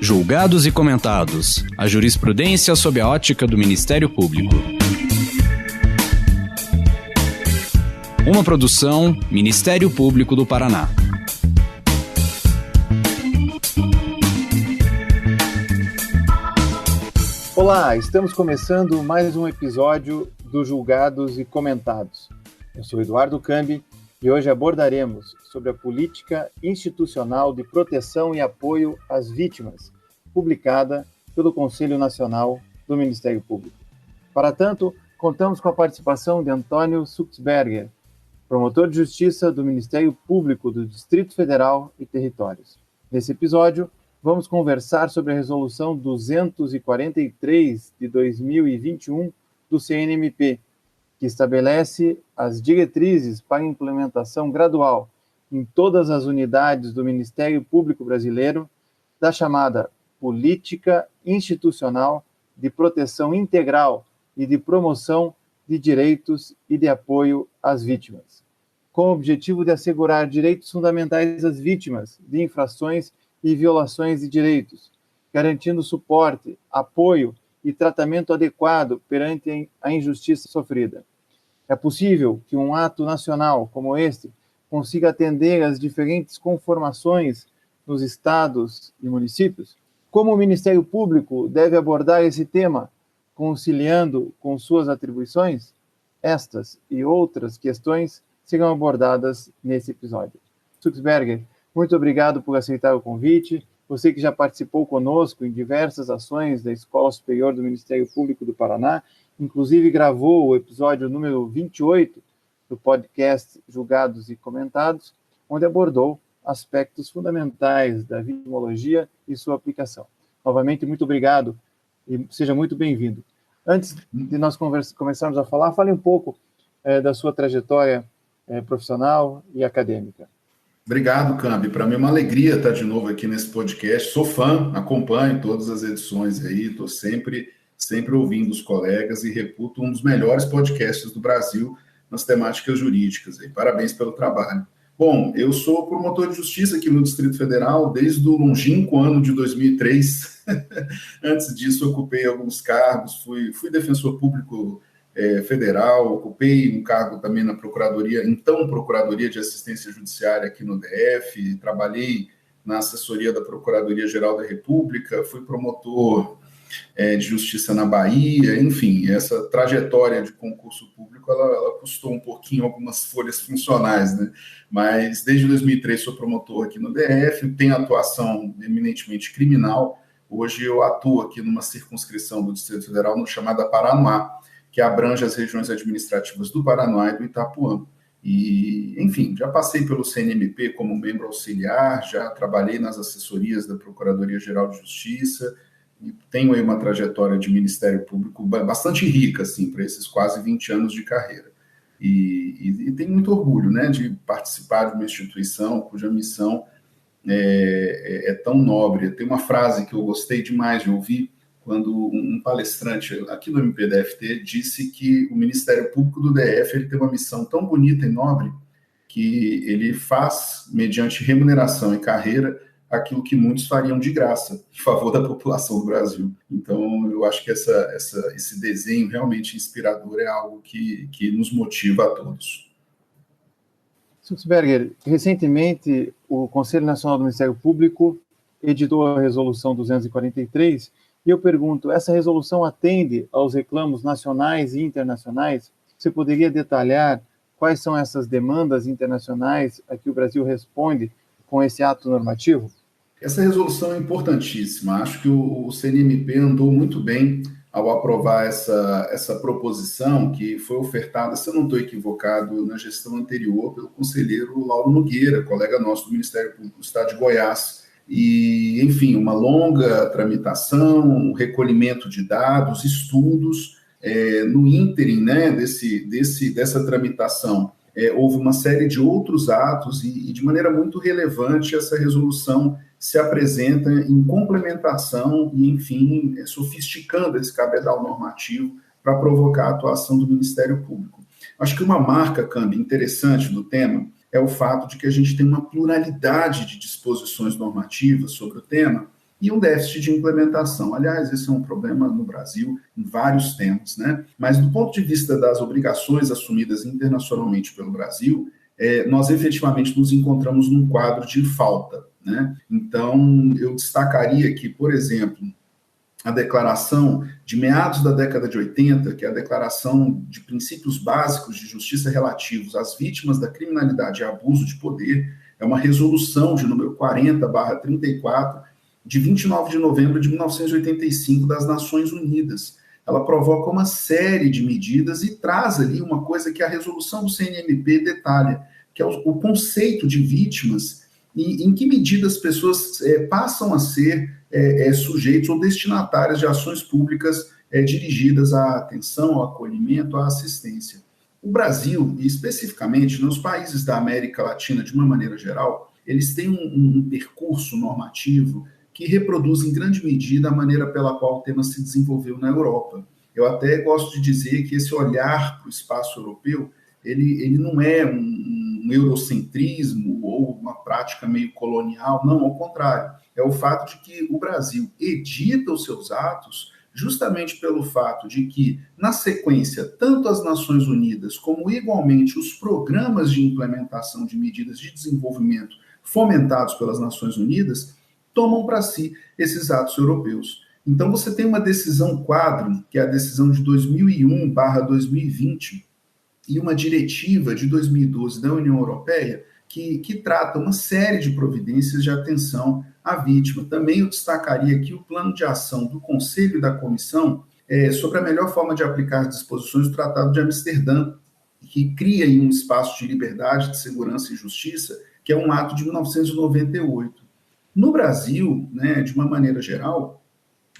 Julgados e comentados. A jurisprudência sob a ótica do Ministério Público. Uma produção, Ministério Público do Paraná. Olá, estamos começando mais um episódio do Julgados e Comentados. Eu sou Eduardo Cambi e hoje abordaremos sobre a política institucional de proteção e apoio às vítimas, publicada pelo Conselho Nacional do Ministério Público. Para tanto, contamos com a participação de Antônio Suchsberger, promotor de justiça do Ministério Público do Distrito Federal e Territórios. Nesse episódio, vamos conversar sobre a Resolução 243 de 2021 do CNMP, que estabelece as diretrizes para implementação gradual em todas as unidades do Ministério Público Brasileiro da chamada Política Institucional de Proteção Integral e de Promoção de Direitos e de Apoio às Vítimas, com o objetivo de assegurar direitos fundamentais às vítimas de infrações e violações de direitos, garantindo suporte, apoio e tratamento adequado perante a injustiça sofrida. É possível que um ato nacional como este consiga atender às diferentes conformações nos estados e municípios? Como o Ministério Público deve abordar esse tema, conciliando com suas atribuições? Estas e outras questões serão abordadas nesse episódio. Suchsberger, muito obrigado por aceitar o convite. Você que já participou conosco em diversas ações da Escola Superior do Ministério Público do Paraná, inclusive gravou o episódio número 28 do podcast Julgados e Comentados, onde abordou aspectos fundamentais da vitimologia e sua aplicação. Novamente, muito obrigado e seja muito bem-vindo. Antes de nós começarmos a falar, fale um pouco da sua trajetória profissional e acadêmica. Obrigado, Cambi. Para mim é uma alegria estar de novo aqui nesse podcast. Sou fã, acompanho todas as edições aí, estou sempre ouvindo os colegas e reputo um dos melhores podcasts do Brasil nas temáticas jurídicas. Aí. Parabéns pelo trabalho. Bom, eu sou promotor de justiça aqui no Distrito Federal desde o longínquo ano de 2003. Antes disso, ocupei alguns cargos, fui defensor público federal, ocupei um cargo também na Procuradoria de Assistência Judiciária aqui no DF, trabalhei na assessoria da Procuradoria-Geral da República, fui promotor de justiça na Bahia, enfim, essa trajetória de concurso público, ela custou um pouquinho algumas folhas funcionais, né? Mas desde 2003 sou promotor aqui no DF, tenho atuação eminentemente criminal. Hoje eu atuo aqui numa circunscrição do Distrito Federal chamada Paranoá, que abrange as regiões administrativas do Paraná e do Itapuã. E, enfim, já passei pelo CNMP como membro auxiliar, já trabalhei nas assessorias da Procuradoria-Geral de Justiça, e tenho aí uma trajetória de Ministério Público bastante rica, assim, para esses quase 20 anos de carreira. E tenho muito orgulho, né, de participar de uma instituição cuja missão é tão nobre. Tem uma frase que eu gostei demais de ouvir, quando um palestrante aqui no MPDFT disse que o Ministério Público do DF ele tem uma missão tão bonita e nobre que ele faz, mediante remuneração e carreira, aquilo que muitos fariam de graça, em favor da população do Brasil. Então, eu acho que esse desenho realmente inspirador é algo que nos motiva a todos. Suchsberger, recentemente o Conselho Nacional do Ministério Público editou a Resolução 243, e eu pergunto, essa resolução atende aos reclamos nacionais e internacionais? Você poderia detalhar quais são essas demandas internacionais a que o Brasil responde com esse ato normativo? Essa resolução é importantíssima. Acho que o CNMP andou muito bem ao aprovar essa proposição que foi ofertada, se eu não estou equivocado, na gestão anterior pelo conselheiro Lauro Nogueira, colega nosso do Ministério Público do Estado de Goiás. E, enfim, uma longa tramitação, um recolhimento de dados, estudos. No ínterim, né, dessa tramitação, houve uma série de outros atos e, de maneira muito relevante, essa resolução se apresenta em complementação e, enfim, sofisticando esse cabedal normativo para provocar a atuação do Ministério Público. Acho que uma marca, Cambi, interessante do tema é o fato de que a gente tem uma pluralidade de disposições normativas sobre o tema e um déficit de implementação. Aliás, esse é um problema no Brasil em vários temas, né? Mas do ponto de vista das obrigações assumidas internacionalmente pelo Brasil, nós efetivamente nos encontramos num quadro de falta, né? Então, eu destacaria aqui, por exemplo, a declaração de meados da década de 80, que é a Declaração de Princípios Básicos de Justiça relativos às vítimas da criminalidade e abuso de poder, é uma resolução de número 40/34, de 29 de novembro de 1985, das Nações Unidas. Ela provoca uma série de medidas e traz ali uma coisa que a resolução do CNMP detalha, que é o conceito de vítimas e em que medida as pessoas passam a ser sujeitos ou destinatários de ações públicas dirigidas à atenção, ao acolhimento, à assistência. O Brasil, e especificamente nos países da América Latina, de uma maneira geral, eles têm um percurso normativo que reproduz em grande medida a maneira pela qual o tema se desenvolveu na Europa. Eu até gosto de dizer que esse olhar para o espaço europeu, ele não é um eurocentrismo ou uma prática meio colonial, não, ao contrário. É o fato de que o Brasil edita os seus atos justamente pelo fato de que, na sequência, tanto as Nações Unidas como, igualmente, os programas de implementação de medidas de desenvolvimento fomentados pelas Nações Unidas tomam para si esses atos europeus. Então, você tem uma decisão quadro, que é a decisão de 2001/2020, e uma diretiva de 2012 da União Europeia, que trata uma série de providências de atenção à vítima. Também eu destacaria aqui o plano de ação do Conselho e da Comissão sobre a melhor forma de aplicar as disposições do Tratado de Amsterdã, que cria aí um espaço de liberdade, de segurança e justiça, que é um ato de 1998. No Brasil, né, de uma maneira geral,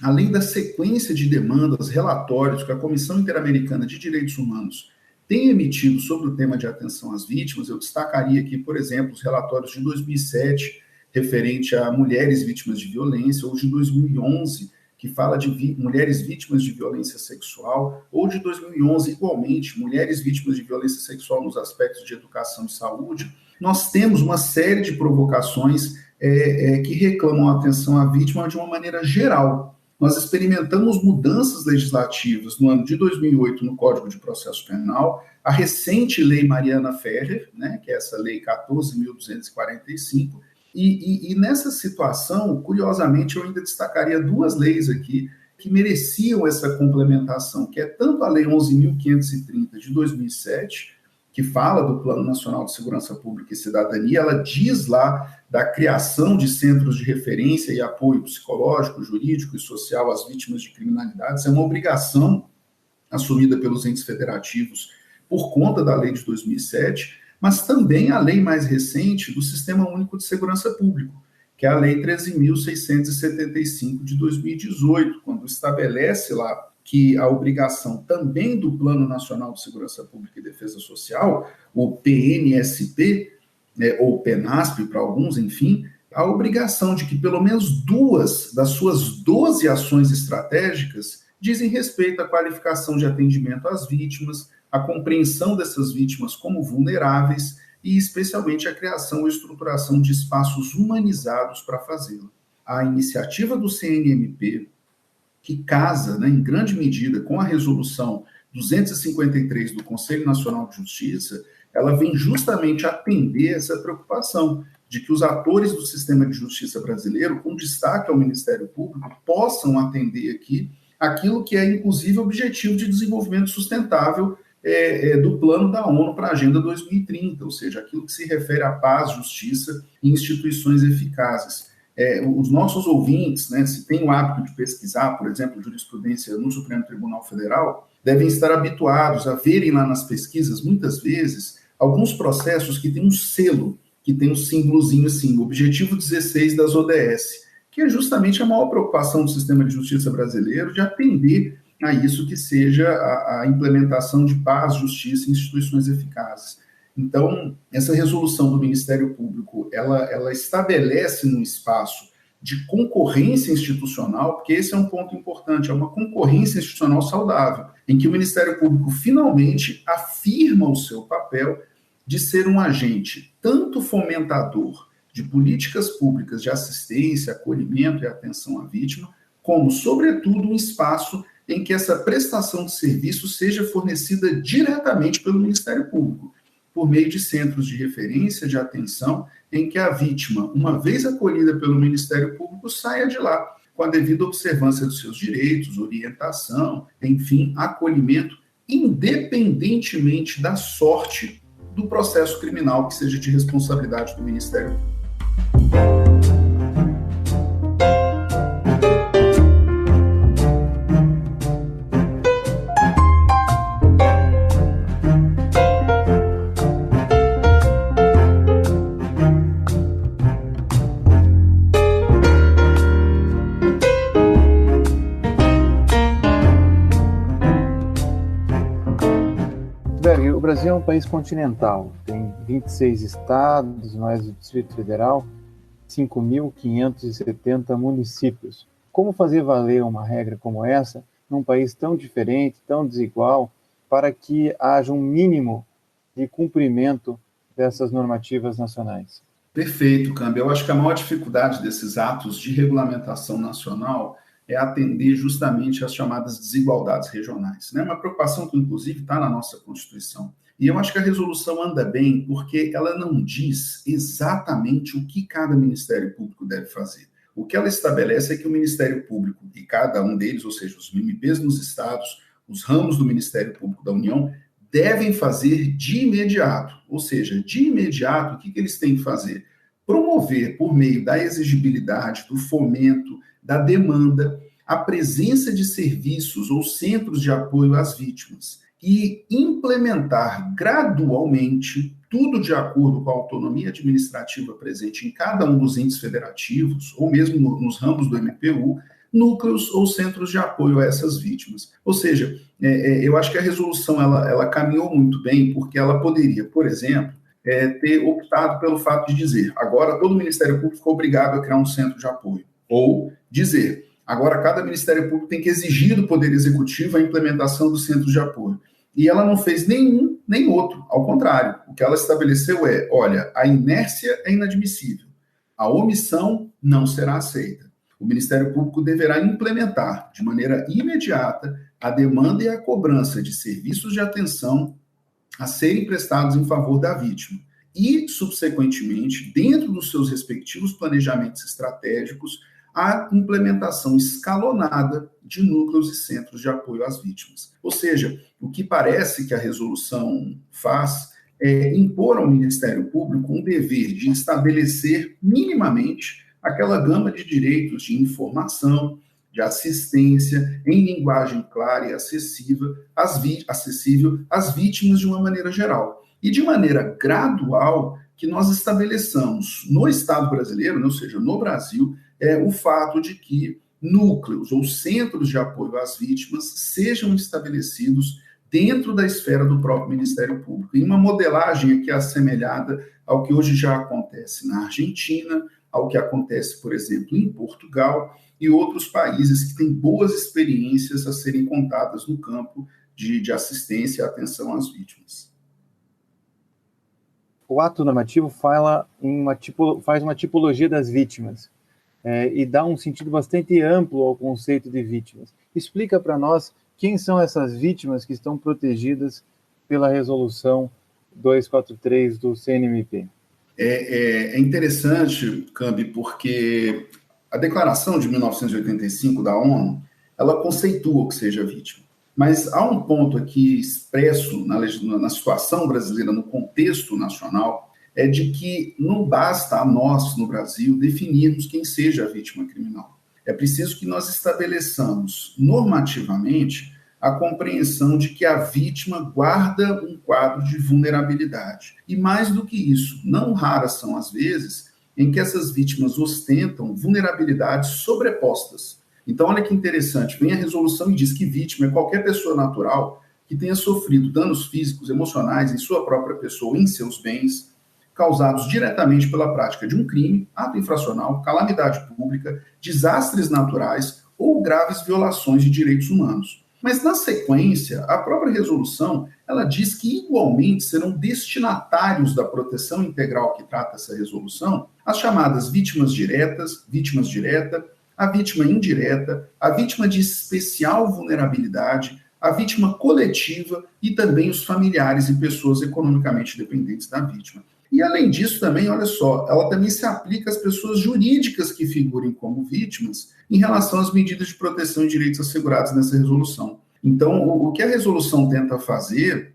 além da sequência de demandas, relatórios que a Comissão Interamericana de Direitos Humanos tem emitido sobre o tema de atenção às vítimas, eu destacaria aqui, por exemplo, os relatórios de 2007, referente a mulheres vítimas de violência, ou de 2011, que fala de mulheres vítimas de violência sexual, ou de 2011, igualmente, mulheres vítimas de violência sexual nos aspectos de educação e saúde. Nós temos uma série de provocações que reclamam a atenção à vítima de uma maneira geral. Nós experimentamos mudanças legislativas no ano de 2008 no Código de Processo Penal, a recente Lei Mariana Ferrer, né, que é essa Lei 14.245, e nessa situação, curiosamente, eu ainda destacaria duas leis aqui que mereciam essa complementação, que é tanto a Lei 11.530 de 2007, que fala do Plano Nacional de Segurança Pública e Cidadania, ela diz lá da criação de centros de referência e apoio psicológico, jurídico e social às vítimas de criminalidade. Isso é uma obrigação assumida pelos entes federativos por conta da lei de 2007, mas também a lei mais recente do Sistema Único de Segurança Pública, que é a Lei 13.675 de 2018, quando estabelece lá que a obrigação também do Plano Nacional de Segurança Pública e Defesa Social, o PNSP, ou PENASP para alguns, enfim, a obrigação de que pelo menos 2 das suas 12 ações estratégicas dizem respeito à qualificação de atendimento às vítimas, a compreensão dessas vítimas como vulneráveis e, especialmente, a criação ou estruturação de espaços humanizados para fazê-lo. A iniciativa do CNMP, que casa, né, em grande medida, com a resolução 253 do Conselho Nacional de Justiça, ela vem justamente atender essa preocupação de que os atores do sistema de justiça brasileiro, com destaque ao Ministério Público, possam atender aqui aquilo que é, inclusive, o objetivo de desenvolvimento sustentável do plano da ONU para a Agenda 2030, ou seja, aquilo que se refere à paz, justiça e instituições eficazes. Os nossos ouvintes, né, se têm o hábito de pesquisar, por exemplo, jurisprudência no Supremo Tribunal Federal, devem estar habituados a verem lá nas pesquisas, muitas vezes, alguns processos que têm um selo, que tem um símbolozinho assim, o objetivo 16 das ODS, que é justamente a maior preocupação do sistema de justiça brasileiro de atender a isso que seja a implementação de paz, justiça e instituições eficazes. Então, essa resolução do Ministério Público, ela estabelece um espaço de concorrência institucional, porque esse é um ponto importante, é uma concorrência institucional saudável, em que o Ministério Público finalmente afirma o seu papel de ser um agente tanto fomentador de políticas públicas de assistência, acolhimento e atenção à vítima, como, sobretudo, um espaço em que essa prestação de serviço seja fornecida diretamente pelo Ministério Público, por meio de centros de referência de atenção, em que a vítima, uma vez acolhida pelo Ministério Público, saia de lá com a devida observância dos seus direitos, orientação, enfim, acolhimento, independentemente da sorte do processo criminal que seja de responsabilidade do Ministério Público. O Brasil é um país continental, tem 26 estados, mais o Distrito Federal, 5.570 municípios. Como fazer valer uma regra como essa num país tão diferente, tão desigual, para que haja um mínimo de cumprimento dessas normativas nacionais? Perfeito, Câmbio. Eu acho que a maior dificuldade desses atos de regulamentação nacional é atender justamente às chamadas desigualdades regionais, né? Uma preocupação que, inclusive, está na nossa Constituição. E eu acho que a resolução anda bem porque ela não diz exatamente o que cada Ministério Público deve fazer. O que ela estabelece é que o Ministério Público, e cada um deles, ou seja, os MPs nos estados, os ramos do Ministério Público da União, devem fazer de imediato. Ou seja, de imediato, o que eles têm que fazer? Promover, por meio da exigibilidade, do fomento, da demanda, a presença de serviços ou centros de apoio às vítimas e implementar gradualmente, tudo de acordo com a autonomia administrativa presente em cada um dos entes federativos, ou mesmo nos ramos do MPU, núcleos ou centros de apoio a essas vítimas. Ou seja, eu acho que a resolução ela caminhou muito bem, porque ela poderia, por exemplo, ter optado pelo fato de dizer, agora todo o Ministério Público ficou obrigado a criar um centro de apoio. Ou dizer, agora cada Ministério Público tem que exigir do Poder Executivo a implementação dos centros de apoio. E ela não fez nenhum nem outro, ao contrário. O que ela estabeleceu é, olha, a inércia é inadmissível, a omissão não será aceita. O Ministério Público deverá implementar de maneira imediata a demanda e a cobrança de serviços de atenção a serem prestados em favor da vítima. E, subsequentemente, dentro dos seus respectivos planejamentos estratégicos, a implementação escalonada de núcleos e centros de apoio às vítimas. Ou seja, o que parece que a resolução faz é impor ao Ministério Público um dever de estabelecer minimamente aquela gama de direitos de informação, de assistência, em linguagem clara e acessível às vítimas de uma maneira geral. E de maneira gradual que nós estabeleçamos no Estado brasileiro, ou seja, no Brasil, o fato de que núcleos ou centros de apoio às vítimas sejam estabelecidos dentro da esfera do próprio Ministério Público, em uma modelagem aqui assemelhada ao que hoje já acontece na Argentina, ao que acontece, por exemplo, em Portugal e outros países que têm boas experiências a serem contadas no campo de assistência e atenção às vítimas. O ato normativo faz uma tipologia das vítimas e dá um sentido bastante amplo ao conceito de vítimas. Explica para nós quem são essas vítimas que estão protegidas pela resolução 243 do CNMP. É interessante, Cambi, porque a declaração de 1985 da ONU, ela conceitua o que seja vítima. Mas há um ponto aqui expresso na situação brasileira, no contexto nacional, é de que não basta a nós, no Brasil, definirmos quem seja a vítima criminal. É preciso que nós estabeleçamos normativamente a compreensão de que a vítima guarda um quadro de vulnerabilidade. E mais do que isso, não raras são as vezes em que essas vítimas ostentam vulnerabilidades sobrepostas. Então, olha que interessante, vem a resolução e diz que vítima é qualquer pessoa natural que tenha sofrido danos físicos, emocionais em sua própria pessoa ou em seus bens, causados diretamente pela prática de um crime, ato infracional, calamidade pública, desastres naturais ou graves violações de direitos humanos. Mas, na sequência, a própria resolução, ela diz que, igualmente, serão destinatários da proteção integral que trata essa resolução as chamadas vítimas diretas, vítimas direta, a vítima indireta, a vítima de especial vulnerabilidade, a vítima coletiva e também os familiares e pessoas economicamente dependentes da vítima. E, além disso, também, olha só, ela também se aplica às pessoas jurídicas que figurem como vítimas em relação às medidas de proteção e direitos assegurados nessa resolução. Então, o que a resolução tenta fazer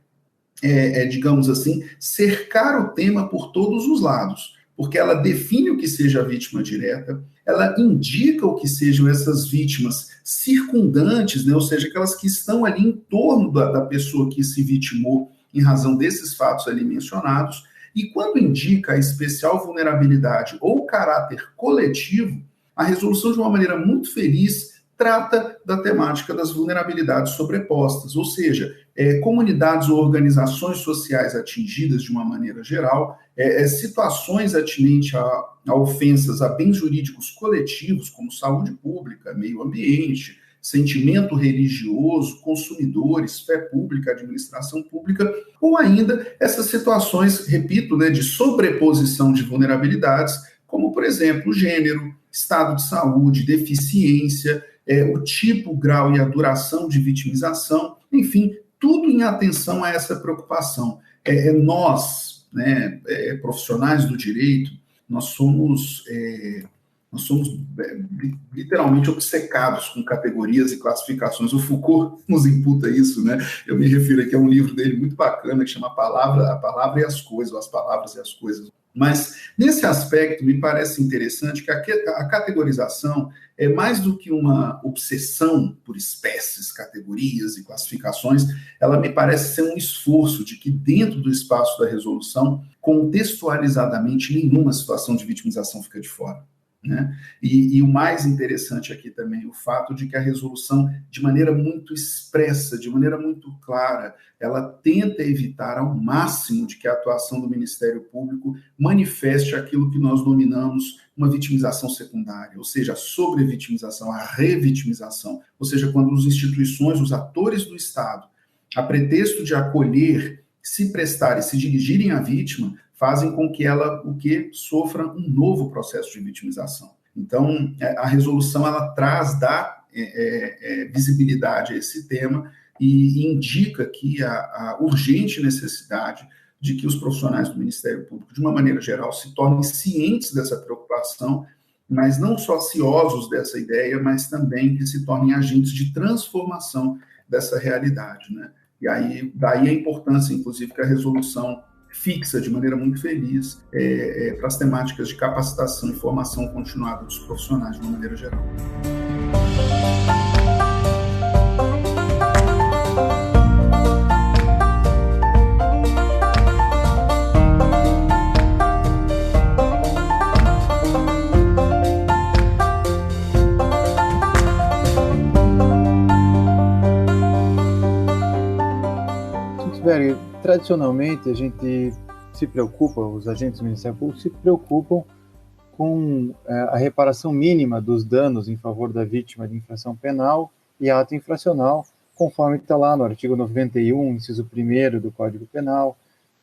digamos assim, cercar o tema por todos os lados, porque ela define o que seja a vítima direta, ela indica o que sejam essas vítimas circundantes, né, ou seja, aquelas que estão ali em torno da pessoa que se vitimou em razão desses fatos ali mencionados, e quando indica a especial vulnerabilidade ou caráter coletivo, a resolução, de uma maneira muito feliz, trata da temática das vulnerabilidades sobrepostas, ou seja, comunidades ou organizações sociais atingidas de uma maneira geral, situações atinentes a ofensas a bens jurídicos coletivos, como saúde pública, meio ambiente, sentimento religioso, consumidores, fé pública, administração pública, ou ainda essas situações, repito, né, de sobreposição de vulnerabilidades, como, por exemplo, gênero, estado de saúde, deficiência, o tipo, grau e a duração de vitimização, enfim, tudo em atenção a essa preocupação. Nós, né, profissionais do direito, nós somos literalmente obcecados com categorias e classificações. O Foucault nos imputa isso, né? Eu me refiro aqui a um livro dele muito bacana que chama A Palavra e as Coisas, ou As Palavras e as Coisas. Mas, nesse aspecto, me parece interessante que a categorização é mais do que uma obsessão por espécies, categorias e classificações, ela me parece ser um esforço de que, dentro do espaço da resolução, contextualizadamente, nenhuma situação de vitimização fica de fora. Né? E o mais interessante aqui também, o fato de que a resolução, de maneira muito expressa, de maneira muito clara, ela tenta evitar ao máximo de que a atuação do Ministério Público manifeste aquilo que nós denominamos uma vitimização secundária, ou seja, a sobrevitimização, a revitimização, ou seja, quando as instituições, os atores do Estado, a pretexto de acolher, se prestarem, se dirigirem à vítima, fazem com que ela sofra um novo processo de vitimização. Então, a resolução ela dá visibilidade a esse tema e indica que a urgente necessidade de que os profissionais do Ministério Público, de uma maneira geral, se tornem cientes dessa preocupação, mas não só ciosos dessa ideia, mas também que se tornem agentes de transformação dessa realidade, né? E aí, daí a importância, inclusive, que a resolução fixa de maneira muito feliz para as temáticas de capacitação e formação continuada dos profissionais de uma maneira geral. Tradicionalmente, a gente se preocupa, os agentes do Ministério Público se preocupam com a reparação mínima dos danos em favor da vítima de infração penal e ato infracional, conforme está lá no artigo 91, inciso 1º do Código Penal,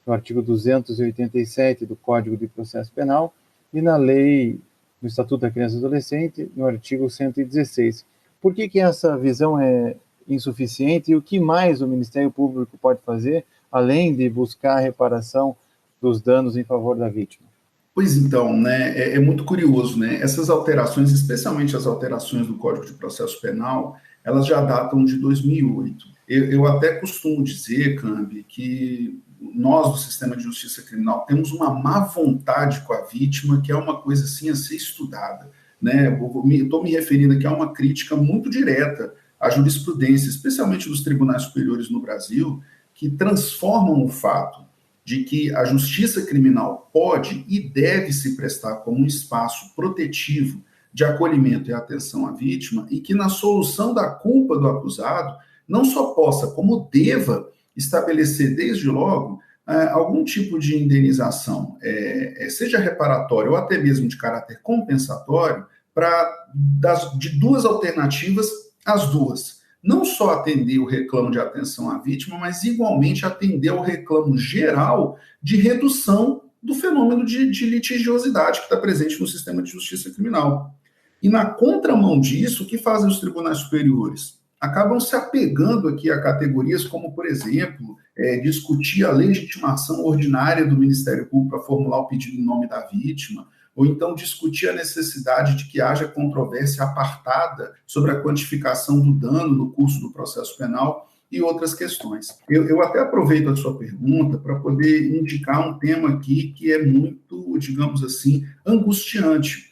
no artigo 287 do Código de Processo Penal e na lei do Estatuto da Criança e Adolescente, no artigo 116. Por que essa visão é insuficiente e o que mais o Ministério Público pode fazer, além de buscar a reparação dos danos em favor da vítima? Pois então, né, é muito curioso, né? Essas alterações, especialmente as alterações do Código de Processo Penal, elas já datam de 2008. Eu até costumo dizer, Cambi, que nós do Sistema de Justiça Criminal temos uma má vontade com a vítima, que é uma coisa assim a ser estudada, né? Estou me referindo aqui a uma crítica muito direta à jurisprudência, especialmente dos tribunais superiores no Brasil, que transformam o fato de que a justiça criminal pode e deve se prestar como um espaço protetivo de acolhimento e atenção à vítima e que na solução da culpa do acusado não só possa, como deva estabelecer desde logo algum tipo de indenização, seja reparatória ou até mesmo de caráter compensatório, de duas alternativas, as duas. não só atender o reclamo de atenção à vítima, mas igualmente atender ao reclamo geral de redução do fenômeno de litigiosidade que está presente no sistema de justiça criminal. E na contramão disso, o que fazem os tribunais superiores? Acabam se apegando aqui a categorias como, por exemplo, discutir a legitimação ordinária do Ministério Público para formular o pedido em nome da vítima, ou então discutir a necessidade de que haja controvérsia apartada sobre a quantificação do dano no curso do processo penal e outras questões. Eu até aproveito a sua pergunta para poder indicar um tema aqui que é muito, digamos assim, angustiante.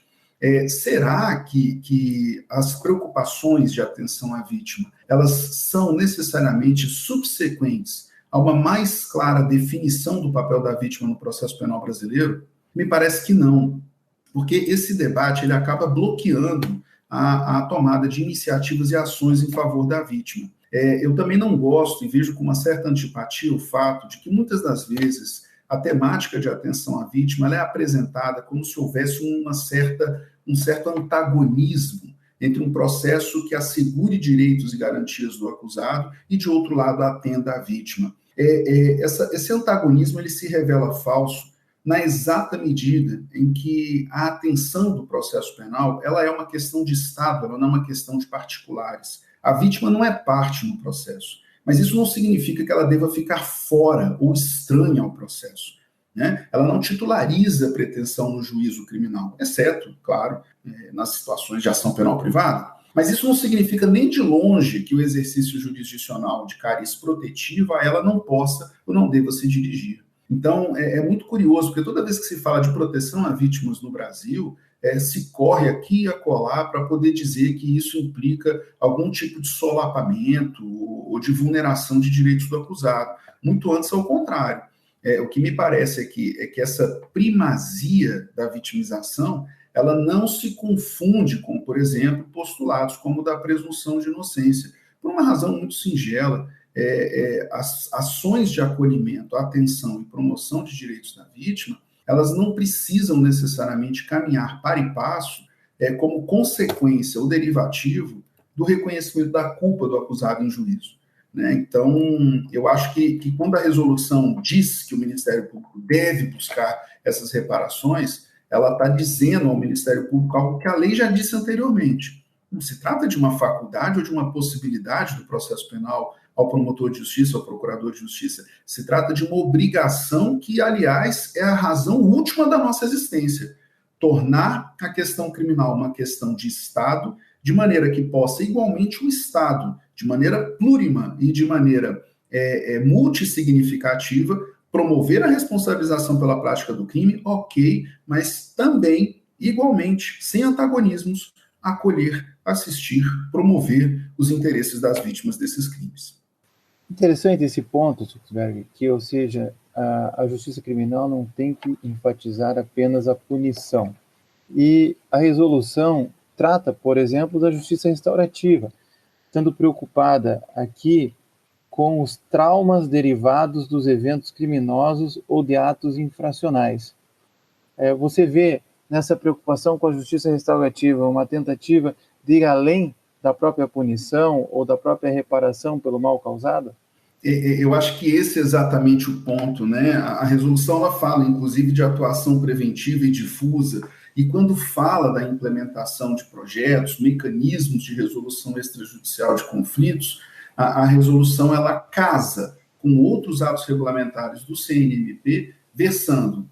Será que as preocupações de atenção à vítima, elas são necessariamente subsequentes a uma mais clara definição do papel da vítima no processo penal brasileiro? Me parece que não, porque esse debate ele acaba bloqueando a tomada de iniciativas e ações em favor da vítima. Eu também não gosto e vejo com uma certa antipatia o fato de que muitas das vezes a temática de atenção à vítima ela é apresentada como se houvesse um certo antagonismo entre um processo que assegure direitos e garantias do acusado e, de outro lado, atenda à vítima. Esse antagonismo ele se revela falso na exata medida em que a atenção do processo penal ela é uma questão de Estado, ela não é uma questão de particulares. A vítima não é parte no processo, mas isso não significa que ela deva ficar fora ou estranha ao processo, né? Ela não titulariza a pretensão no juízo criminal, exceto, claro, nas situações de ação penal privada. Mas isso não significa nem de longe que o exercício jurisdicional de cariz protetiva a ela não possa ou não deva se dirigir. Então, é muito curioso, porque toda vez que se fala de proteção a vítimas no Brasil, se corre aqui e acolá para poder dizer que isso implica algum tipo de solapamento ou de vulneração de direitos do acusado. Muito antes, ao contrário. O que me parece é que essa primazia da vitimização, ela não se confunde com, por exemplo, postulados como o da presunção de inocência, por uma razão muito singela. As ações de acolhimento, atenção e promoção de direitos da vítima, elas não precisam necessariamente caminhar para e passo como consequência ou derivativo do reconhecimento da culpa do acusado em juízo, né? Então, eu acho que quando a resolução diz que o Ministério Público deve buscar essas reparações, ela está dizendo ao Ministério Público algo que a lei já disse anteriormente. Não se trata de uma faculdade ou de uma possibilidade do processo penal ao promotor de justiça, ao procurador de justiça. Se trata de uma obrigação que, aliás, é a razão última da nossa existência. Tornar a questão criminal uma questão de Estado, de maneira que possa, igualmente, o Estado, de maneira plurima e de maneira multissignificativa, promover a responsabilização pela prática do crime, ok, mas também, igualmente, sem antagonismos, acolher, assistir, promover os interesses das vítimas desses crimes. Interessante esse ponto, Suxberg, que, ou seja, a justiça criminal não tem que enfatizar apenas a punição. E a resolução trata, por exemplo, da justiça restaurativa, estando preocupada aqui com os traumas derivados dos eventos criminosos ou de atos infracionais. Você vê nessa preocupação com a justiça restaurativa uma tentativa de ir além da própria punição ou da própria reparação pelo mal causado? Eu acho que esse é exatamente o ponto, né? A resolução ela fala, inclusive, de atuação preventiva e difusa, e quando fala da implementação de projetos, mecanismos de resolução extrajudicial de conflitos, a resolução ela casa com outros atos regulamentares do CNMP, versando,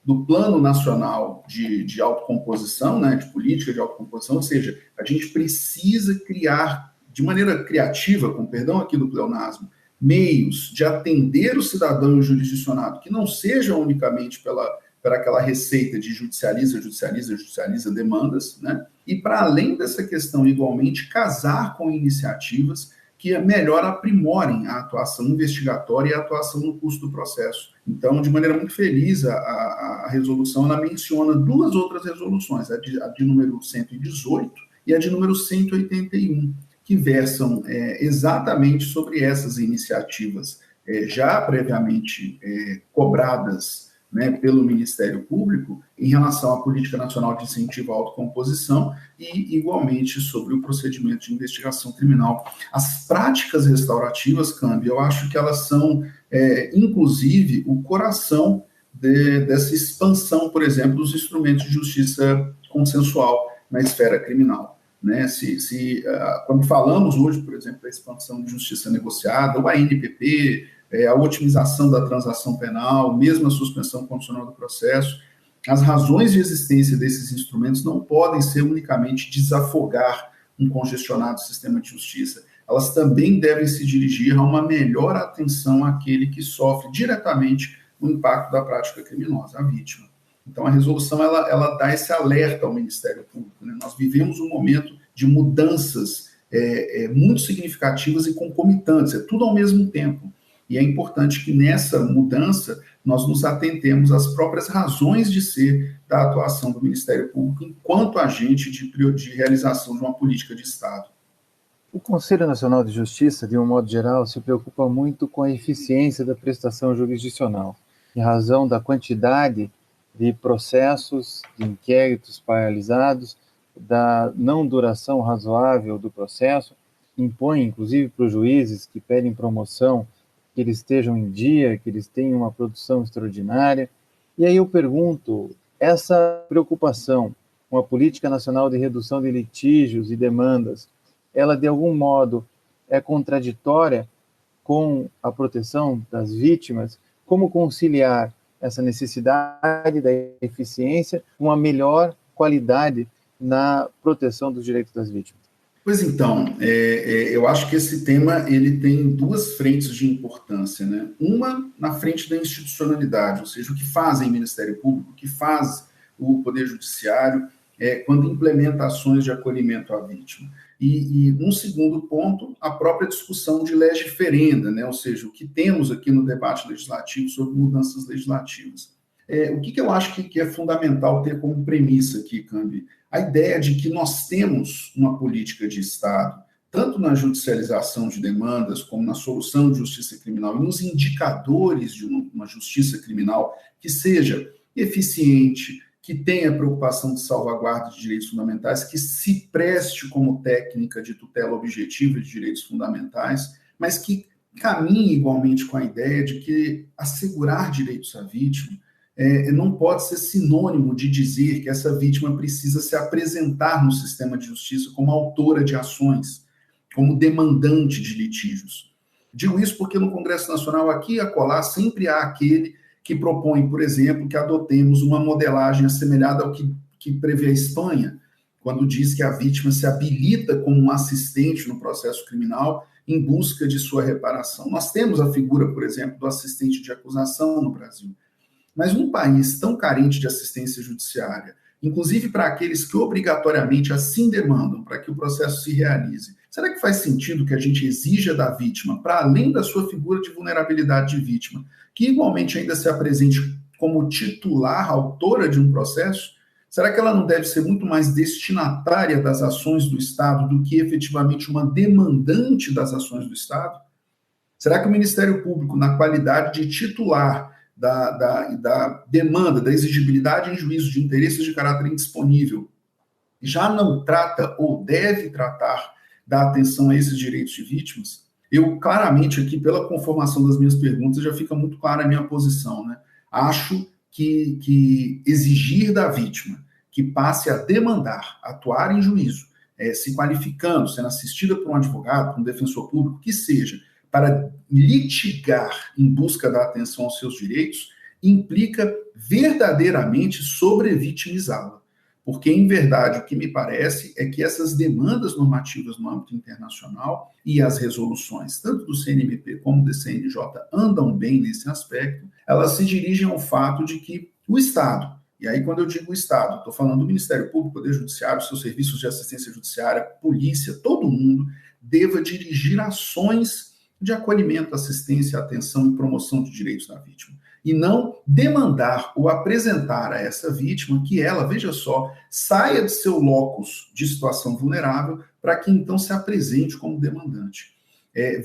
do Plano Nacional de Autocomposição, né, de política de autocomposição, ou seja, a gente precisa criar, de maneira criativa, com perdão aqui do pleonasmo, meios de atender o cidadão e o jurisdicionado, que não sejam unicamente pela aquela receita de judicializa demandas, né? E para além dessa questão, igualmente, casar com iniciativas que melhor aprimorem a atuação investigatória e a atuação no curso do processo. Então, de maneira muito feliz, a resolução ela menciona duas outras resoluções, a de número 118 e a de número 181, que versam exatamente sobre essas iniciativas já previamente cobradas né, pelo Ministério Público em relação à Política Nacional de Incentivo à Autocomposição e, igualmente, sobre o procedimento de investigação criminal. As práticas restaurativas, Cambi, eu acho que elas são, inclusive, o coração dessa expansão, por exemplo, dos instrumentos de justiça consensual na esfera criminal. Né? Quando falamos hoje, por exemplo, da expansão de justiça negociada, o ANPP, a otimização da transação penal, mesmo a suspensão condicional do processo, as razões de existência desses instrumentos não podem ser unicamente desafogar um congestionado sistema de justiça. Elas também devem se dirigir a uma melhor atenção àquele que sofre diretamente o impacto da prática criminosa, a vítima. Então, a resolução ela dá esse alerta ao Ministério Público. Né? Nós vivemos um momento de mudanças muito significativas e concomitantes, é tudo ao mesmo tempo. E é importante que nessa mudança nós nos atentemos às próprias razões de ser da atuação do Ministério Público enquanto agente de realização de uma política de Estado. O Conselho Nacional de Justiça, de um modo geral, se preocupa muito com a eficiência da prestação jurisdicional, em razão da quantidade de processos, de inquéritos paralisados, da não duração razoável do processo, impõe, inclusive, para os juízes que pedem promoção, que eles estejam em dia, que eles tenham uma produção extraordinária. E aí eu pergunto, essa preocupação com a Política Nacional de Redução de Litígios e Demandas, ela de algum modo é contraditória com a proteção das vítimas? Como conciliar essa necessidade da eficiência com uma melhor qualidade na proteção dos direitos das vítimas? Pois então, eu acho que esse tema ele tem duas frentes de importância, né? Uma na frente da institucionalidade, ou seja, o que faz o Ministério Público, o que faz o Poder Judiciário quando implementa ações de acolhimento à vítima. E um segundo ponto, a própria discussão de legiferenda, né? Ou seja, o que temos aqui no debate legislativo sobre mudanças legislativas. O que eu acho que é fundamental ter como premissa aqui, Cambi? A ideia de que nós temos uma política de Estado, tanto na judicialização de demandas, como na solução de justiça criminal e nos indicadores de uma justiça criminal que seja eficiente, que tenha preocupação de salvaguarda de direitos fundamentais, que se preste como técnica de tutela objetiva de direitos fundamentais, mas que caminhe igualmente com a ideia de que assegurar direitos à vítima não pode ser sinônimo de dizer que essa vítima precisa se apresentar no sistema de justiça como autora de ações, como demandante de litígios. Digo isso porque no Congresso Nacional, aqui e acolá, sempre há aquele que propõe, por exemplo, que adotemos uma modelagem assemelhada ao que prevê a Espanha, quando diz que a vítima se habilita como um assistente no processo criminal em busca de sua reparação. Nós temos a figura, por exemplo, do assistente de acusação no Brasil. Mas num país tão carente de assistência judiciária, inclusive para aqueles que obrigatoriamente assim demandam para que o processo se realize, será que faz sentido que a gente exija da vítima, para além da sua figura de vulnerabilidade de vítima, que igualmente ainda se apresente como titular, autora de um processo? Será que ela não deve ser muito mais destinatária das ações do Estado do que efetivamente uma demandante das ações do Estado? Será que o Ministério Público, na qualidade de titular da demanda, da exigibilidade em juízo de interesses de caráter indisponível, já não trata ou deve tratar da atenção a esses direitos de vítimas? Eu, claramente, aqui, pela conformação das minhas perguntas, já fica muito clara a minha posição, né? Acho que exigir da vítima que passe a demandar, atuar em juízo, se qualificando, sendo assistida por um advogado, por um defensor público, que seja, para litigar em busca da atenção aos seus direitos, implica verdadeiramente sobrevitimizá-la. Porque, em verdade, o que me parece é que essas demandas normativas no âmbito internacional e as resoluções, tanto do CNMP como do CNJ, andam bem nesse aspecto, elas se dirigem ao fato de que o Estado, e aí quando eu digo o Estado, estou falando do Ministério Público, Poder Judiciário, seus serviços de assistência judiciária, polícia, todo mundo, deva dirigir ações de acolhimento, assistência, atenção e promoção de direitos da vítima. E não demandar ou apresentar a essa vítima que ela, veja só, saia de seu locus de situação vulnerável para que então se apresente como demandante.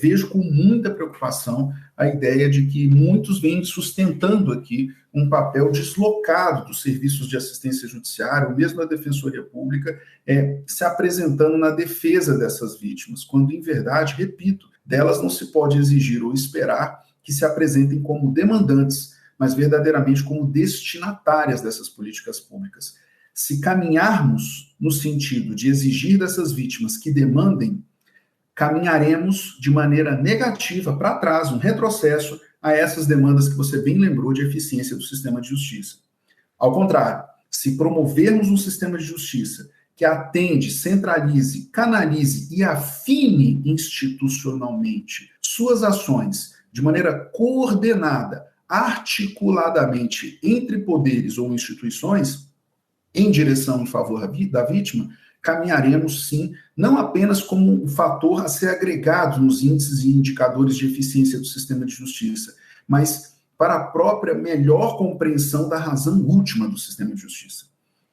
vejo com muita preocupação a ideia de que muitos vêm sustentando aqui um papel deslocado dos serviços de assistência judiciária, ou mesmo da Defensoria Pública, se apresentando na defesa dessas vítimas, quando, em verdade, repito, delas não se pode exigir ou esperar que se apresentem como demandantes, mas verdadeiramente como destinatárias dessas políticas públicas. Se caminharmos no sentido de exigir dessas vítimas que demandem, caminharemos de maneira negativa para trás, um retrocesso a essas demandas que você bem lembrou de eficiência do sistema de justiça. Ao contrário, se promovermos um sistema de justiça que atende, centralize, canalize e afine institucionalmente suas ações de maneira coordenada, articuladamente entre poderes ou instituições, em direção em favor da vítima, caminharemos, sim, não apenas como um fator a ser agregado nos índices e indicadores de eficiência do sistema de justiça, mas para a própria melhor compreensão da razão última do sistema de justiça.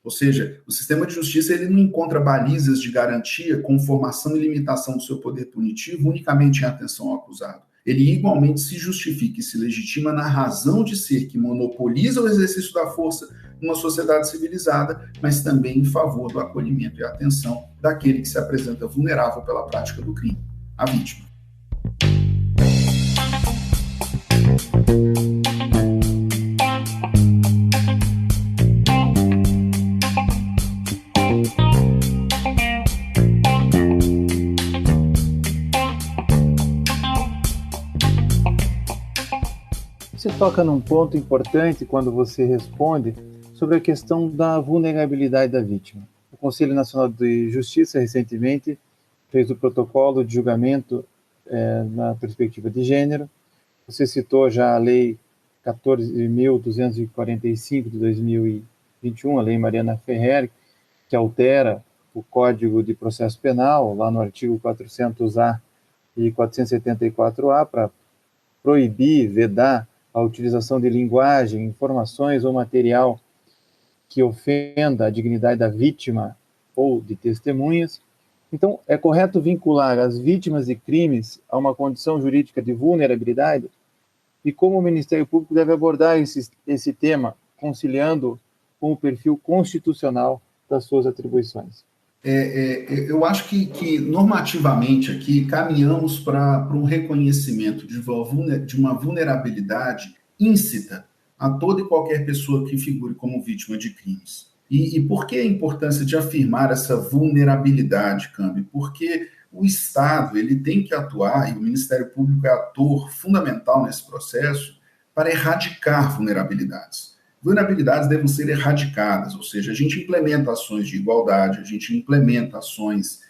Ou seja, o sistema de justiça ele não encontra balizas de garantia com formação e limitação do seu poder punitivo unicamente em atenção ao acusado. Ele igualmente se justifica e se legitima na razão de ser que monopoliza o exercício da força numa sociedade civilizada, mas também em favor do acolhimento e atenção daquele que se apresenta vulnerável pela prática do crime, a vítima. Você toca num ponto importante quando você responde sobre a questão da vulnerabilidade da vítima. O Conselho Nacional de Justiça, recentemente, fez o protocolo de julgamento na perspectiva de gênero. Você citou já a Lei 14.245 de 2021, a Lei Mariana Ferrer, que altera o Código de Processo Penal, lá no artigo 400-A e 474-A, para proibir, vedar a utilização de linguagem, informações ou material que ofenda a dignidade da vítima ou de testemunhas. Então, é correto vincular as vítimas de crimes a uma condição jurídica de vulnerabilidade? E como o Ministério Público deve abordar esse tema, conciliando com o perfil constitucional das suas atribuições? Eu acho que normativamente aqui caminhamos para um reconhecimento de uma vulnerabilidade íncita a toda e qualquer pessoa que figure como vítima de crimes. E por que a importância de afirmar essa vulnerabilidade, Cambi? Porque o Estado ele tem que atuar, e o Ministério Público é ator fundamental nesse processo, para erradicar vulnerabilidades. Vulnerabilidades devem ser erradicadas, ou seja, a gente implementa ações de igualdade, a gente implementa ações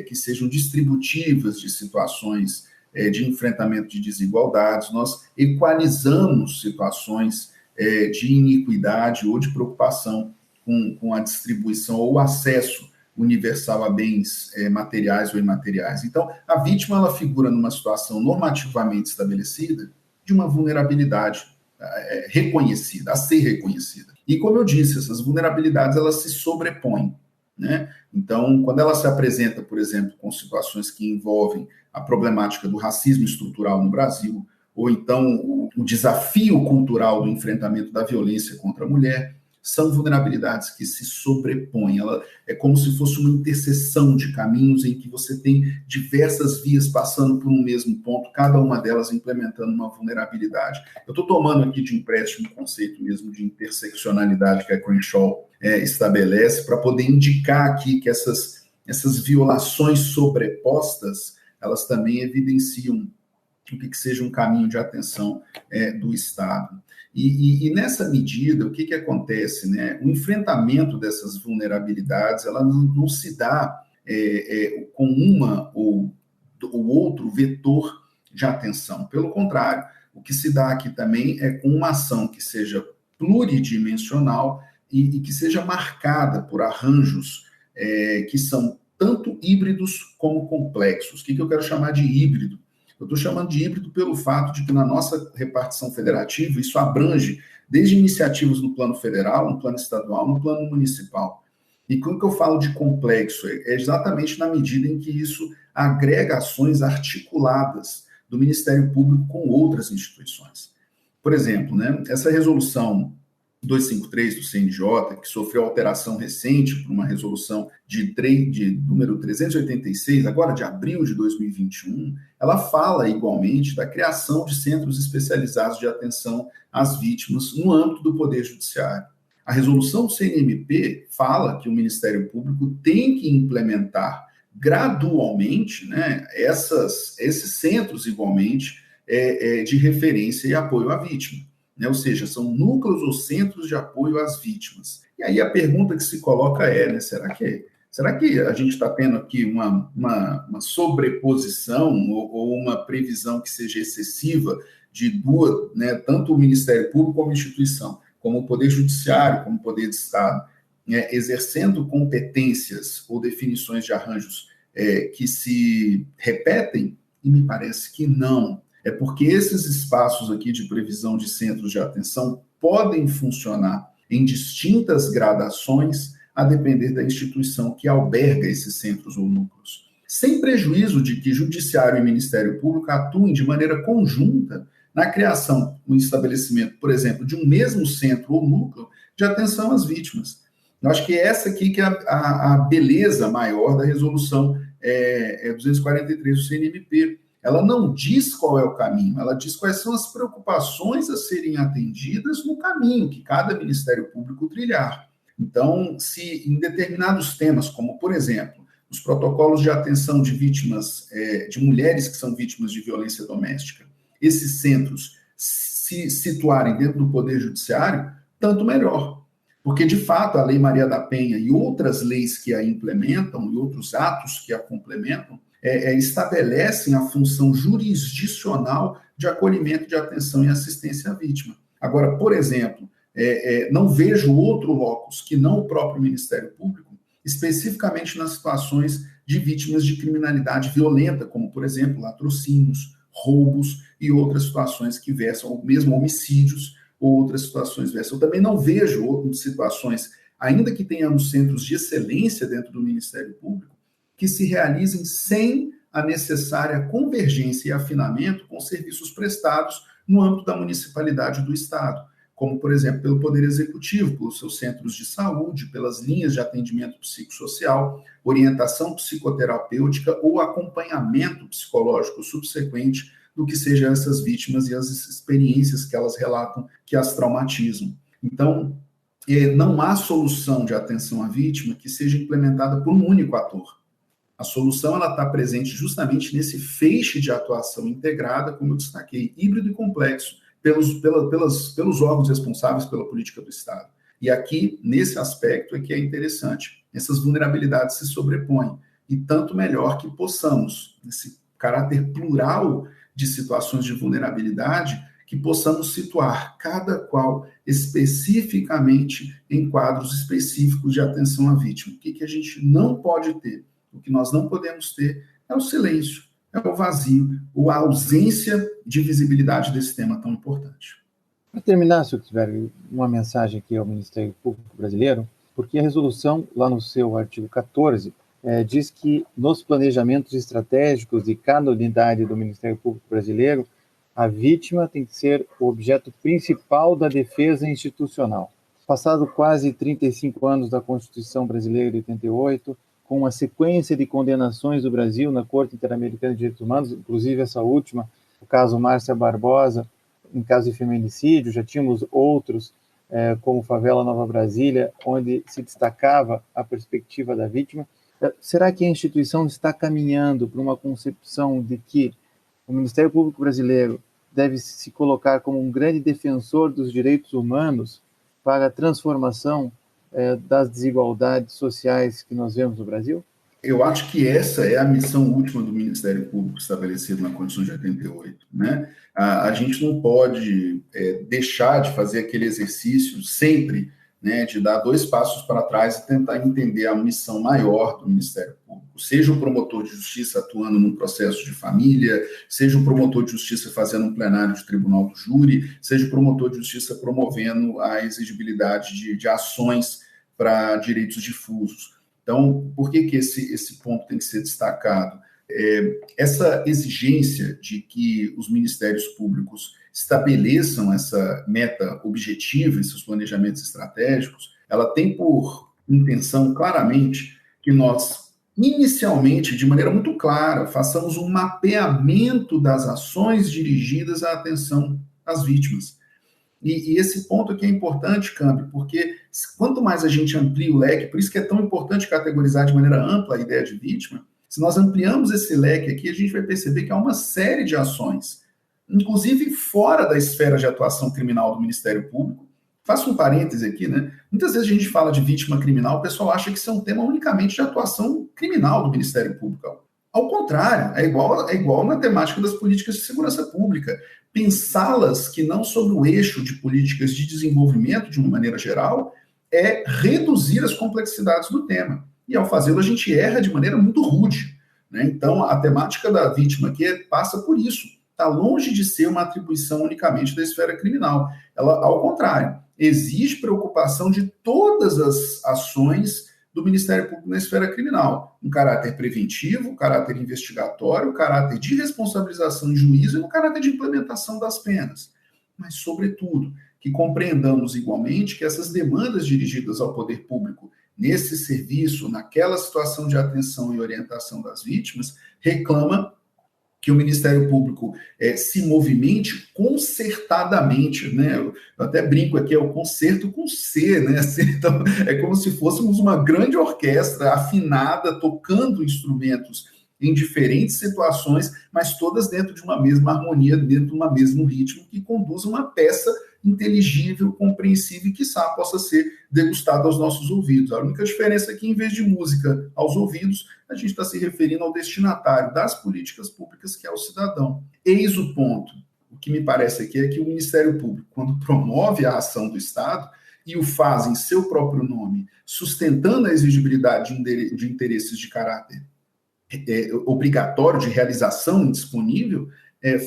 que sejam distributivas de situações de enfrentamento de desigualdades, nós equalizamos situações de iniquidade ou de preocupação com a distribuição ou acesso universal a bens materiais ou imateriais. Então, a vítima ela figura numa situação normativamente estabelecida de uma vulnerabilidade reconhecida, a ser reconhecida. E como eu disse, essas vulnerabilidades elas se sobrepõem, né? Então, quando ela se apresenta, por exemplo, com situações que envolvem a problemática do racismo estrutural no Brasil, ou então o desafio cultural do enfrentamento da violência contra a mulher, são vulnerabilidades que se sobrepõem. Ela é como se fosse uma interseção de caminhos em que você tem diversas vias passando por um mesmo ponto, cada uma delas implementando uma vulnerabilidade. Eu estou tomando aqui de empréstimo o conceito mesmo de interseccionalidade que a Crenshaw estabelece, para poder indicar aqui que essas violações sobrepostas, elas também evidenciam o que seja um caminho de atenção do Estado. E nessa medida, o que acontece? Né? O enfrentamento dessas vulnerabilidades, ela não se dá com uma ou outro vetor de atenção. Pelo contrário, o que se dá aqui também é com uma ação que seja pluridimensional e que seja marcada por arranjos que são tanto híbridos como complexos. O que eu quero chamar de híbrido? Eu estou chamando de híbrido pelo fato de que na nossa repartição federativa isso abrange desde iniciativas no plano federal, no plano estadual, no plano municipal. E quando que eu falo de complexo? É exatamente na medida em que isso agrega ações articuladas do Ministério Público com outras instituições. Por exemplo, né, essa resolução 253 do CNJ, que sofreu alteração recente por uma resolução de número 386, agora de abril de 2021, ela fala igualmente da criação de centros especializados de atenção às vítimas no âmbito do Poder Judiciário. A resolução do CNMP fala que o Ministério Público tem que implementar gradualmente, né, esses centros igualmente de referência e apoio à vítima. Né? Ou seja, são núcleos ou centros de apoio às vítimas. E aí a pergunta que se coloca né, será que a gente está tendo aqui uma sobreposição ou uma previsão que seja excessiva de duas, né, tanto o Ministério Público como a instituição, como o Poder Judiciário, como o Poder de Estado, né, exercendo competências ou definições de arranjos que se repetem? E me parece que não. É porque esses espaços aqui de previsão de centros de atenção podem funcionar em distintas gradações a depender da instituição que alberga esses centros ou núcleos, sem prejuízo de que Judiciário e Ministério Público atuem de maneira conjunta na criação, no estabelecimento, por exemplo, de um mesmo centro ou núcleo de atenção às vítimas. Eu acho que essa aqui que é a beleza maior da resolução 243 do CNMP. Ela não diz qual é o caminho, ela diz quais são as preocupações a serem atendidas no caminho que cada Ministério Público trilhar. Então, se em determinados temas, como, por exemplo, os protocolos de atenção de vítimas, de mulheres que são vítimas de violência doméstica, esses centros se situarem dentro do Poder Judiciário, tanto melhor. Porque, de fato, a Lei Maria da Penha e outras leis que a implementam, e outros atos que a complementam, estabelecem a função jurisdicional de acolhimento, de atenção e assistência à vítima. Agora, por exemplo, não vejo outro locus que não o próprio Ministério Público, especificamente nas situações de vítimas de criminalidade violenta, como, por exemplo, latrocínios, roubos e outras situações que versam, ou mesmo homicídios, ou outras situações versam. Eu também não vejo outras situações, ainda que tenhamos centros de excelência dentro do Ministério Público, que se realizem sem a necessária convergência e afinamento com serviços prestados no âmbito da municipalidade do Estado, como, por exemplo, pelo Poder Executivo, pelos seus centros de saúde, pelas linhas de atendimento psicossocial, orientação psicoterapêutica ou acompanhamento psicológico subsequente do que sejam essas vítimas e as experiências que elas relatam que as traumatizam. Então, não há solução de atenção à vítima que seja implementada por um único ator. A solução está presente justamente nesse feixe de atuação integrada, como eu destaquei, híbrido e complexo, pelos órgãos responsáveis pela política do Estado. E aqui, nesse aspecto, é que é interessante. Essas vulnerabilidades se sobrepõem. E tanto melhor que possamos, nesse caráter plural de situações de vulnerabilidade, que possamos situar cada qual especificamente em quadros específicos de atenção à vítima. O que a gente não pode ter? O que nós não podemos ter é o silêncio, é o vazio, ou a ausência de visibilidade desse tema tão importante. Para terminar, se eu tiver uma mensagem aqui ao Ministério Público Brasileiro, porque a resolução, lá no seu artigo 14, diz que nos planejamentos estratégicos de cada unidade do Ministério Público Brasileiro, a vítima tem que ser o objeto principal da defesa institucional. Passado quase 35 anos da Constituição Brasileira de 88, com a sequência de condenações do Brasil na Corte Interamericana de Direitos Humanos, inclusive essa última, o caso Márcia Barbosa, em caso de feminicídio, já tínhamos outros, como Favela Nova Brasília, onde se destacava a perspectiva da vítima. Será que a instituição está caminhando para uma concepção de que o Ministério Público Brasileiro deve se colocar como um grande defensor dos direitos humanos para a transformação das desigualdades sociais que nós vemos no Brasil? Eu acho que essa é a missão última do Ministério Público estabelecida na Constituição de 88. Né? A gente não pode deixar de fazer aquele exercício sempre, né, de dar 2 passos para trás e tentar entender a missão maior do Ministério Público. Seja o promotor de justiça atuando num processo de família, seja o promotor de justiça fazendo um plenário de tribunal do júri, seja o promotor de justiça promovendo a exigibilidade de ações para direitos difusos. Então, por que esse ponto tem que ser destacado? Essa exigência de que os ministérios públicos estabeleçam essa meta objetiva em seus planejamentos estratégicos, ela tem por intenção claramente que nós, inicialmente, de maneira muito clara, façamos um mapeamento das ações dirigidas à atenção às vítimas. E esse ponto aqui é importante, Cambi, porque quanto mais a gente amplia o leque, por isso que é tão importante categorizar de maneira ampla a ideia de vítima, se nós ampliamos esse leque aqui, a gente vai perceber que há uma série de ações, inclusive fora da esfera de atuação criminal do Ministério Público. Faço um parêntese aqui, né? Muitas vezes a gente fala de vítima criminal, o pessoal acha que isso é um tema unicamente de atuação criminal do Ministério Público. Ao contrário, é igual na temática das políticas de segurança pública. Pensá-las que não sobre o eixo de políticas de desenvolvimento, de uma maneira geral, é reduzir as complexidades do tema. E ao fazê-lo, a gente erra de maneira muito rude, né? Então, a temática da vítima aqui passa por isso. Está longe de ser uma atribuição unicamente da esfera criminal. Ela, ao contrário, exige preocupação de todas as ações do Ministério Público na esfera criminal. Um caráter preventivo, um caráter investigatório, um caráter de responsabilização em juízo e um caráter de implementação das penas. Mas, sobretudo, que compreendamos igualmente que essas demandas dirigidas ao poder público nesse serviço, naquela situação de atenção e orientação das vítimas, reclama que o Ministério Público se movimente concertadamente, né? Eu até brinco aqui, é o concerto com C, né? Então, é como se fôssemos uma grande orquestra afinada, tocando instrumentos em diferentes situações, mas todas dentro de uma mesma harmonia, dentro de um mesmo ritmo, que conduza uma peça inteligível, compreensível e, quiçá, possa ser degustada aos nossos ouvidos. A única diferença é que, em vez de música aos ouvidos, a gente está se referindo ao destinatário das políticas públicas, que é o cidadão. Eis o ponto. O que me parece aqui é que o Ministério Público, quando promove a ação do Estado e o faz em seu próprio nome, sustentando a exigibilidade de interesses de caráter obrigatório, de realização indisponível,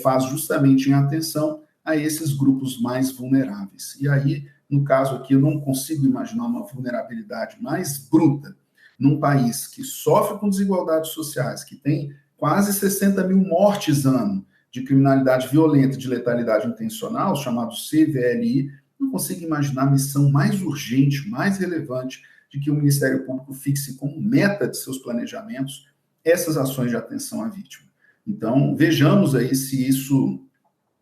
faz justamente em atenção a esses grupos mais vulneráveis. E aí, no caso aqui, eu não consigo imaginar uma vulnerabilidade mais bruta num país que sofre com desigualdades sociais, que tem quase 60 mil mortes ano de criminalidade violenta e de letalidade intencional, chamado CVLI. Não consigo imaginar a missão mais urgente, mais relevante, de que o Ministério Público fixe como meta de seus planejamentos essas ações de atenção à vítima. Então, vejamos aí se isso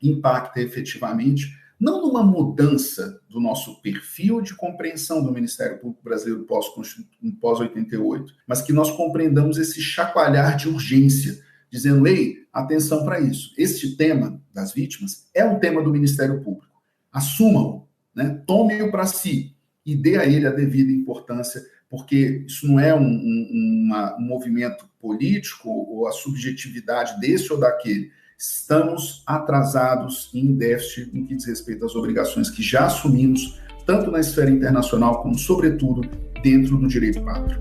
impacta efetivamente, não numa mudança do nosso perfil de compreensão do Ministério Público Brasileiro pós-88, mas que nós compreendamos esse chacoalhar de urgência, dizendo, ei, atenção para isso. Este tema das vítimas é um tema do Ministério Público. Assuma-o, né? Tome-o para si e dê a ele a devida importância, porque isso não é um movimento político ou a subjetividade desse ou daquele. Estamos atrasados em déficit no que diz respeito às obrigações que já assumimos, tanto na esfera internacional como, sobretudo, dentro do direito pátrio.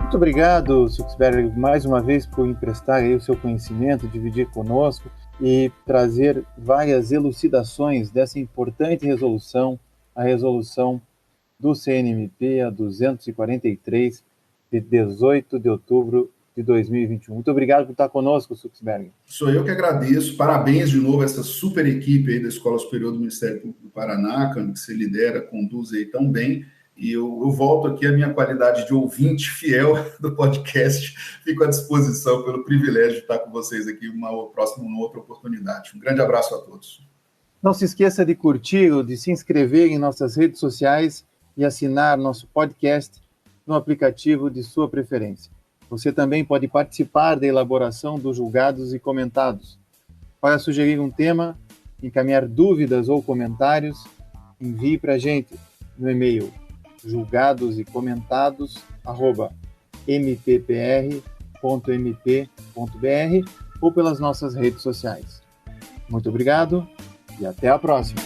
Muito obrigado, Suxberger, mais uma vez por emprestar aí o seu conhecimento, dividir conosco e trazer várias elucidações dessa importante resolução, a resolução do CNMP, a 243, de 18 de outubro de 2021. Muito obrigado por estar conosco, Suxberger. Sou eu que agradeço. Parabéns de novo a essa super equipe aí da Escola Superior do Ministério Público do Paraná, que você lidera, conduz aí tão bem. E eu volto aqui à minha qualidade de ouvinte fiel do podcast. Fico à disposição pelo privilégio de estar com vocês aqui numa outra oportunidade. Um grande abraço a todos. Não se esqueça de curtir ou de se inscrever em nossas redes sociais e assinar nosso podcast no aplicativo de sua preferência. Você também pode participar da elaboração dos julgados e comentados. Para sugerir um tema, encaminhar dúvidas ou comentários, envie para a gente no e-mail julgadosecomentado@mppr.mp.br ou pelas nossas redes sociais. Muito obrigado e até a próxima.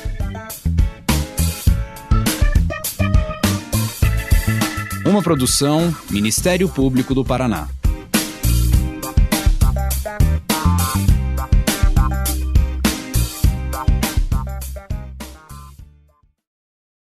Uma produção Ministério Público do Paraná.